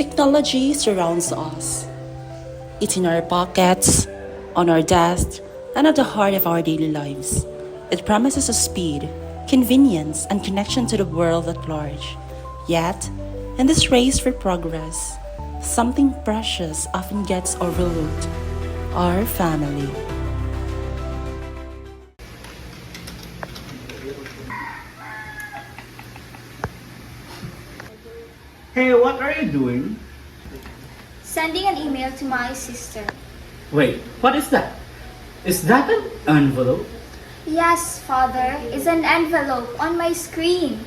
Technology surrounds us. It's in our pockets, on our desks, and at the heart of our daily lives. It promises us speed, convenience, and connection to the world at large. Yet, in this race for progress, something precious often gets overlooked: our family. Hey, what are you doing? Sending an email to my sister. Wait, what is that? Is that an envelope? Yes, father, it's an envelope on my screen.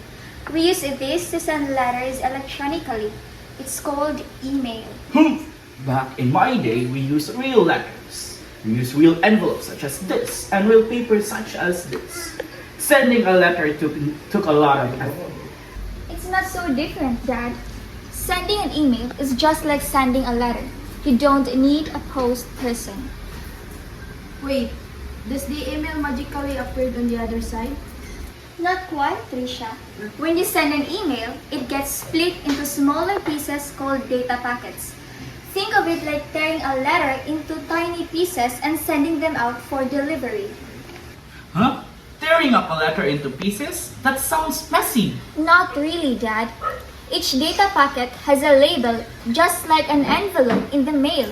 We use this to send letters electronically. It's called email. Back in my day, we used real letters. We used real envelopes such as this and real paper such as this. Sending a letter took a lot of effort. It's not so different, Dad. Sending an email is just like sending a letter. You don't need a post person. Wait, does the email magically appear on the other side? Not quite, Trisha. When you send an email, it gets split into smaller pieces called data packets. Think of it like tearing a letter into tiny pieces and sending them out for delivery. Huh? Tearing up a letter into pieces? That sounds messy. Not really, Dad. Each data packet has a label just like an envelope in the mail.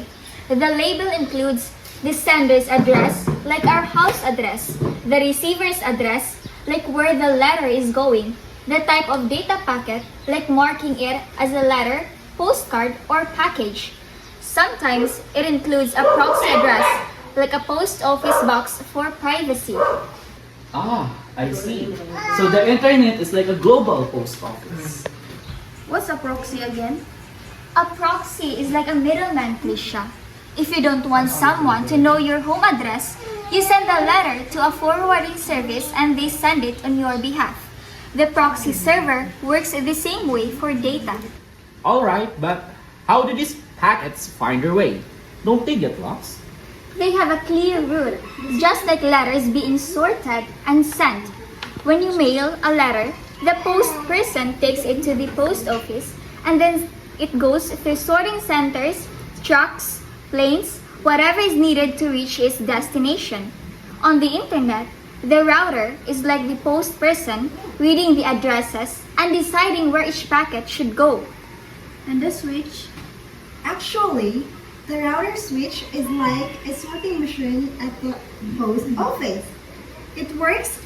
The label includes the sender's address, like our house address, the receiver's address, like where the letter is going, the type of data packet, like marking it as a letter, postcard, or package. Sometimes it includes a proxy address, like a post office box for privacy. Ah, I see. So the internet is like a global post office. What's a proxy again? A proxy is like a middleman, Trisha. If you don't want someone to know your home address, you send a letter to a forwarding service and they send it on your behalf. The proxy server works the same way for data. Alright, but how do these packets find their way? Don't they get lost? They have a clear route, just like letters being sorted and sent. When you mail a letter, the post person takes it to the post office and then it goes through sorting centers, trucks, planes, whatever is needed to reach its destination. On the internet, the router is like the post person reading the addresses and deciding where each packet should go. And the switch? Actually, the router switch is like a sorting machine at the post office. It works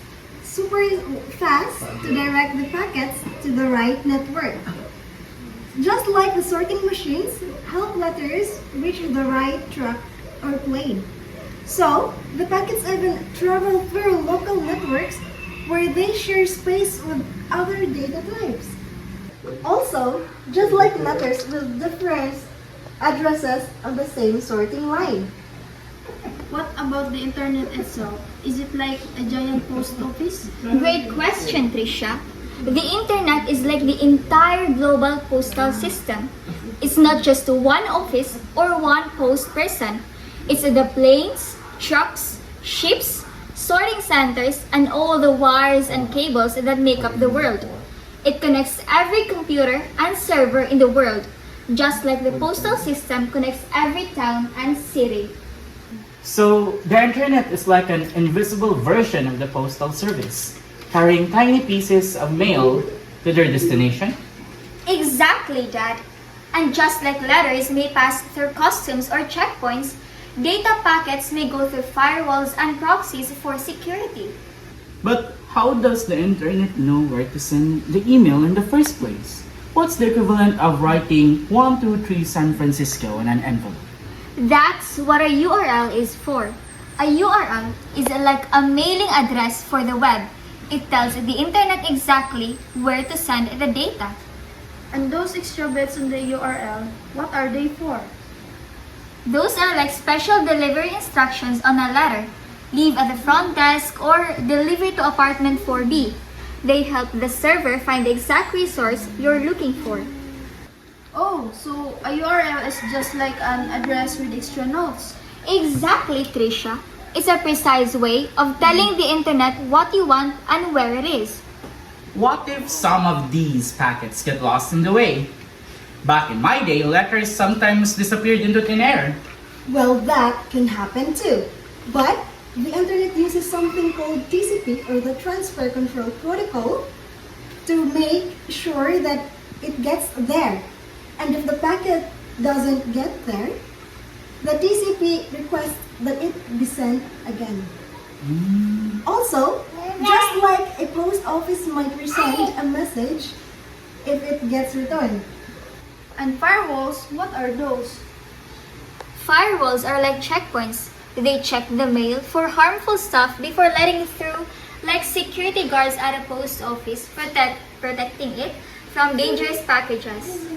super fast to direct the packets to the right network. Just like the sorting machines help letters reach the right truck or plane. So, the packets even travel through local networks where they share space with other data types. Also, just like letters with different addresses on the same sorting line. What about the internet itself? Is it like a giant post office? Great question, Trisha. The internet is like the entire global postal system. It's not just one office or one post person. It's the planes, trucks, ships, sorting centers, and all the wires and cables that make up the world. It connects every computer and server in the world, just like the postal system connects every town and city. So the internet is like an invisible version of the postal service, carrying tiny pieces of mail to their destination. Exactly, Dad. And just like letters may pass through customs or checkpoints, data packets may go through firewalls and proxies for security. But how does the internet know where to send the email in the first place? What's the equivalent of writing 123 San Francisco in an envelope? That's what a URL is for. A URL is like a mailing address for the web. It tells the internet exactly where to send the data. And those extra bits on the URL, what are they for? Those are like special delivery instructions on a letter. Leave at the front desk or deliver to apartment 4B. They help the server find the exact resource you're looking for. Oh, so a URL is just like an address with extra notes. Exactly, Trisha. It's a precise way of telling the internet what you want and where it is. What if some of these packets get lost in the way? Back in my day, letters sometimes disappeared into thin air. Well, that can happen too. But the internet uses something called TCP, or the Transfer Control Protocol, to make sure that it gets there. And if the packet doesn't get there, the TCP requests that it be sent again. Also, just like a post office might resend a message if it gets returned. And firewalls, what are those? Firewalls are like checkpoints. They check the mail for harmful stuff before letting it through, like security guards at a post office, protecting it from dangerous packages.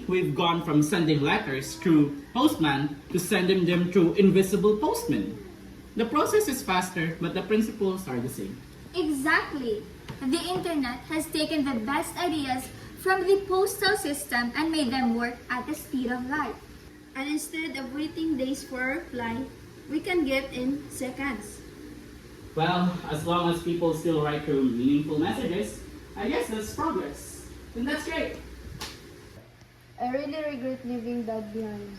Recently, we've gone from sending letters through postman to sending them through invisible postmen. The process is faster, but the principles are the same. Exactly. The internet has taken the best ideas from the postal system and made them work at the speed of light. And instead of waiting days for a reply, we can get in seconds. Well, as long as people still write through meaningful messages, I guess that's progress. And that's great. I really regret leaving Dad behind.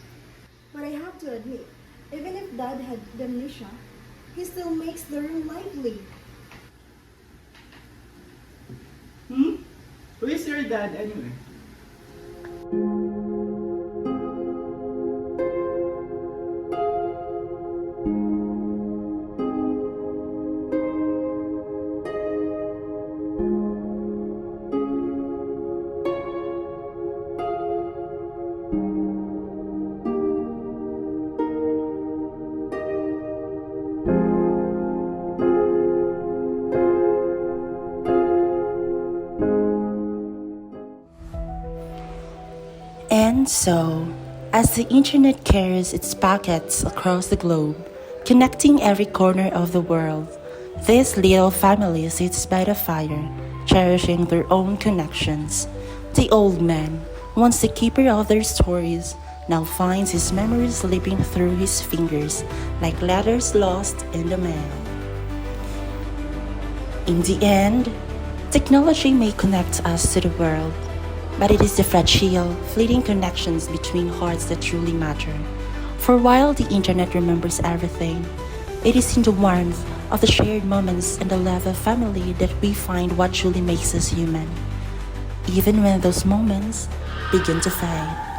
But I have to admit, even if Dad had amnesia, he still makes the room lively. Who is your dad anyway? And so, as the internet carries its packets across the globe, connecting every corner of the world, this little family sits by the fire, cherishing their own connections. The old man, once the keeper of their stories, now finds his memories slipping through his fingers like letters lost in the mail. In the end, technology may connect us to the world, but it is the fragile, fleeting connections between hearts that truly matter. For while the internet remembers everything, it is in the warmth of the shared moments and the love of family that we find what truly makes us human, even when those moments begin to fade.